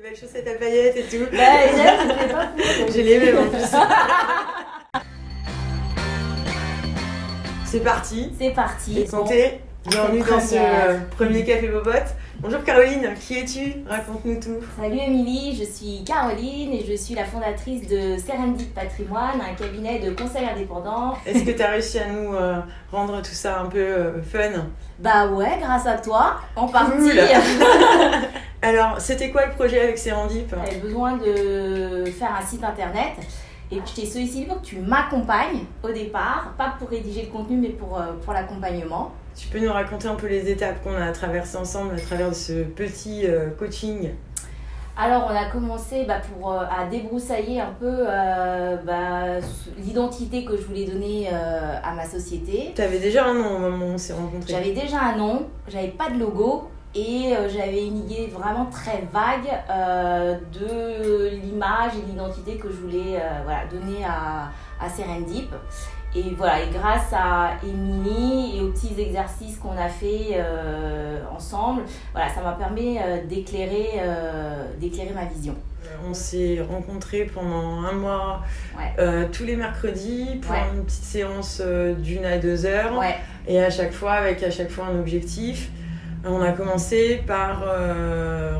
belles chaussettes à paillettes et tout. Bah, je ne fais pas pour. J'ai les mêmes en plus. C'est parti. C'est parti. Santé. Bienvenue dans ce premier Café Bobotte. Bonjour Caroline, qui es-tu? Raconte-nous tout. Salut Émilie, je suis Caroline et je suis la fondatrice de Serendip Patrimoine, un cabinet de conseil indépendant. Est-ce que tu as réussi à nous rendre tout ça un peu fun? Bah ouais, grâce à toi, en partie. Cool. Alors, c'était quoi le projet avec Serendip? J'avais besoin de faire un site internet et je t'ai sollicité pour que tu m'accompagnes au départ, pas pour rédiger le contenu mais pour l'accompagnement. Tu peux nous raconter un peu les étapes qu'on a traversées ensemble à travers ce petit coaching? Alors on a commencé à débroussailler un peu l'identité que je voulais donner à ma société. Tu avais déjà un nom au moment où on s'est rencontrés? J'avais déjà un nom, j'avais pas de logo et j'avais une idée vraiment très vague de l'image et de l'identité que je voulais donner à Serendip. Et voilà, et grâce à Émilie et aux petits exercices qu'on a fait ensemble, voilà, ça m'a permis d'éclairer ma vision. On s'est rencontrés pendant un mois, ouais. Tous les mercredis, pour ouais. une petite séance d'1 à 2 heures. Ouais. Et avec à chaque fois un objectif. On a commencé par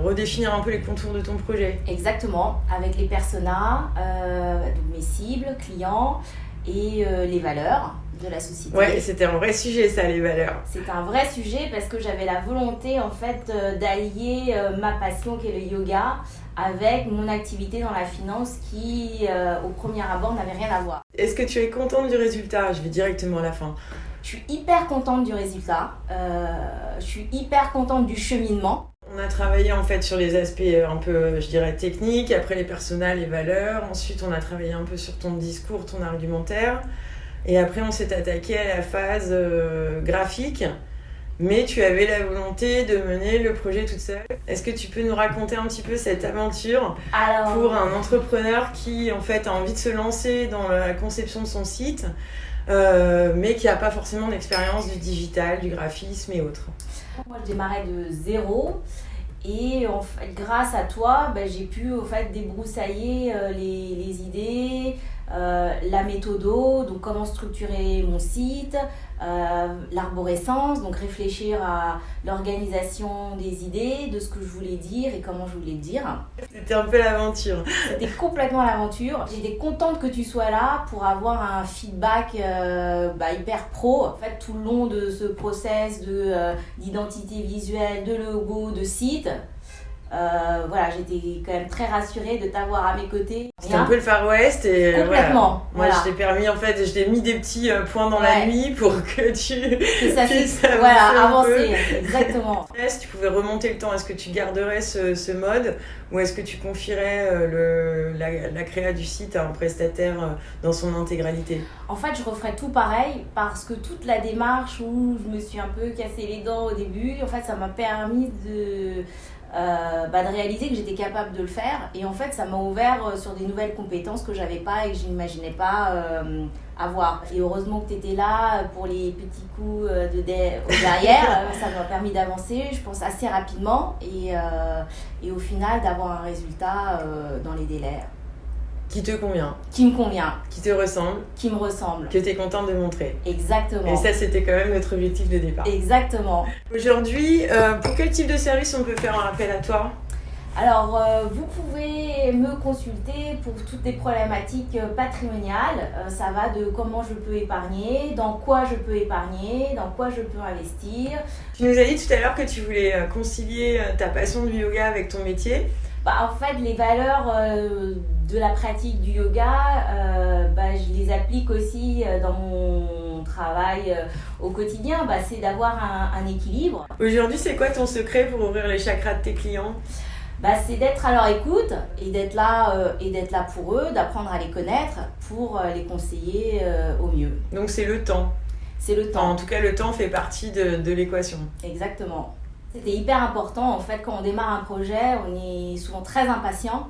redéfinir un peu les contours de ton projet. Exactement, avec les personas, donc mes cibles, clients, et les valeurs de la société. Ouais, c'était un vrai sujet ça, les valeurs. C'est un vrai sujet parce que j'avais la volonté en fait d'allier ma passion qui est le yoga avec mon activité dans la finance qui au premier abord n'avait rien à voir. Est-ce que tu es contente du résultat? Je vais directement à la fin. Je suis hyper contente du résultat, je suis hyper contente du cheminement. On a travaillé en fait sur les aspects un peu, je dirais, techniques, après les personas, les valeurs. Ensuite, on a travaillé un peu sur ton discours, ton argumentaire. Et après, on s'est attaqué à la phase graphique. Mais tu avais la volonté de mener le projet toute seule. Est-ce que tu peux nous raconter un petit peu cette aventure pour un entrepreneur qui en fait a envie de se lancer dans la conception de son site, mais qui n'a pas forcément d'expérience du digital, du graphisme et autres? Moi, je démarrais de zéro et en fait, grâce à toi, j'ai pu en fait, débroussailler les idées, la méthodo, donc comment structurer mon site, l'arborescence, donc réfléchir à l'organisation des idées, de ce que je voulais dire et comment je voulais le dire. C'était un peu l'aventure. C'était complètement l'aventure. J'étais contente que tu sois là pour avoir un feedback hyper pro. En fait, tout le long de ce process d'identité visuelle, de logo, de site. J'étais quand même très rassurée de t'avoir à mes côtés. C'était un peu le Far West et complètement. Moi, je t'ai permis en fait, je t'ai mis des petits points dans la nuit pour que tu puisses avancer. Exactement. Si tu pouvais remonter le temps, est-ce que tu garderais ce mode ou est-ce que tu confierais la créa du site à un prestataire dans son intégralité? En fait, je referais tout pareil parce que toute la démarche où je me suis un peu cassé les dents au début, en fait, ça m'a permis de réaliser que j'étais capable de le faire et en fait ça m'a ouvert sur des nouvelles compétences que j'avais pas et que je n'imaginais pas avoir. Et heureusement que tu étais là pour les petits coups au derrière, ça m'a permis d'avancer, je pense assez rapidement et au final d'avoir un résultat dans les délais. Qui te convient. Qui me convient. Qui te ressemble. Qui me ressemble. Que tu es contente de montrer. Exactement. Et ça, c'était quand même notre objectif de départ. Exactement. Aujourd'hui, pour quel type de service on peut faire un appel à toi? Alors, vous pouvez me consulter pour toutes les problématiques patrimoniales. Ça va de comment je peux épargner, dans quoi je peux épargner, dans quoi je peux investir. Tu nous as dit tout à l'heure que tu voulais concilier ta passion du yoga avec ton métier. En fait, les valeurs de la pratique du yoga, je les applique aussi dans mon travail au quotidien. C'est d'avoir un équilibre. Aujourd'hui, c'est quoi ton secret pour ouvrir les chakras de tes clients? C'est d'être à leur écoute et d'être là pour eux, d'apprendre à les connaître pour les conseiller au mieux. Donc c'est le temps. C'est le temps. En tout cas, le temps fait partie de l'équation. Exactement. C'était hyper important. En fait, quand on démarre un projet, on est souvent très impatient.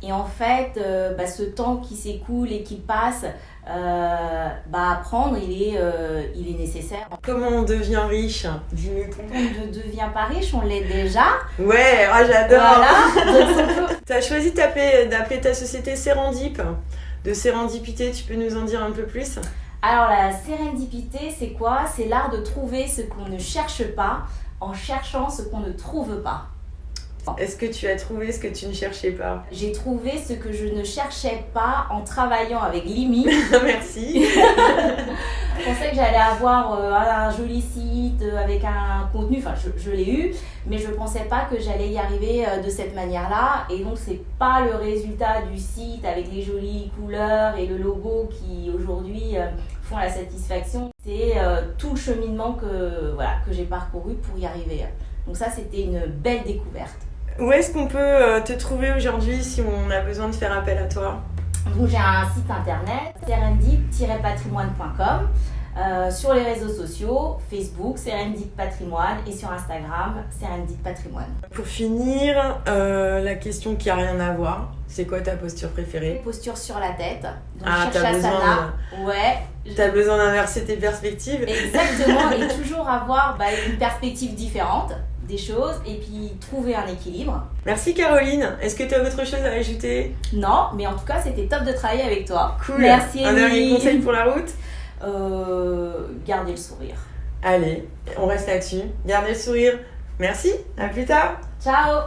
Et en fait, ce temps qui s'écoule et qui passe, à prendre, il est nécessaire. Comment on devient riche? On ne devient pas riche, on l'est déjà. Ouais, j'adore. Voilà. Donc, Tu as choisi d'appeler ta société Sérendip, de sérendipité, tu peux nous en dire un peu plus? Alors la sérendipité, c'est quoi? C'est l'art de trouver ce qu'on ne cherche pas en cherchant ce qu'on ne trouve pas. Est-ce que tu as trouvé ce que tu ne cherchais pas? J'ai trouvé ce que je ne cherchais pas en travaillant avec Limi. Merci. Je pensais que j'allais avoir un joli site avec un contenu, enfin je l'ai eu, mais je ne pensais pas que j'allais y arriver de cette manière-là. Et donc c'est pas le résultat du site avec les jolies couleurs et le logo qui aujourd'hui font la satisfaction. C'est tout le cheminement que j'ai parcouru pour y arriver. Donc ça, c'était une belle découverte. Où est-ce qu'on peut te trouver aujourd'hui si on a besoin de faire appel à toi? Donc j'ai un site internet, serendip-patrimoine.com, sur les réseaux sociaux, Facebook, Serendip Patrimoine, et sur Instagram, Serendip Patrimoine. Pour finir, la question qui n'a rien à voir, c'est quoi ta posture préférée? Posture sur la tête, donc t'as Shirshasana. Ouais. T'as besoin d'inverser tes perspectives. Exactement, et toujours avoir une perspective différente des choses et puis trouver un équilibre. Merci Caroline. Est-ce que tu as autre chose à ajouter? Non, mais en tout cas, c'était top de travailler avec toi. Cool. Merci. Un dernier conseil pour la route? Gardez le sourire. Allez, on reste là-dessus. Gardez le sourire. Merci, à plus tard. Ciao.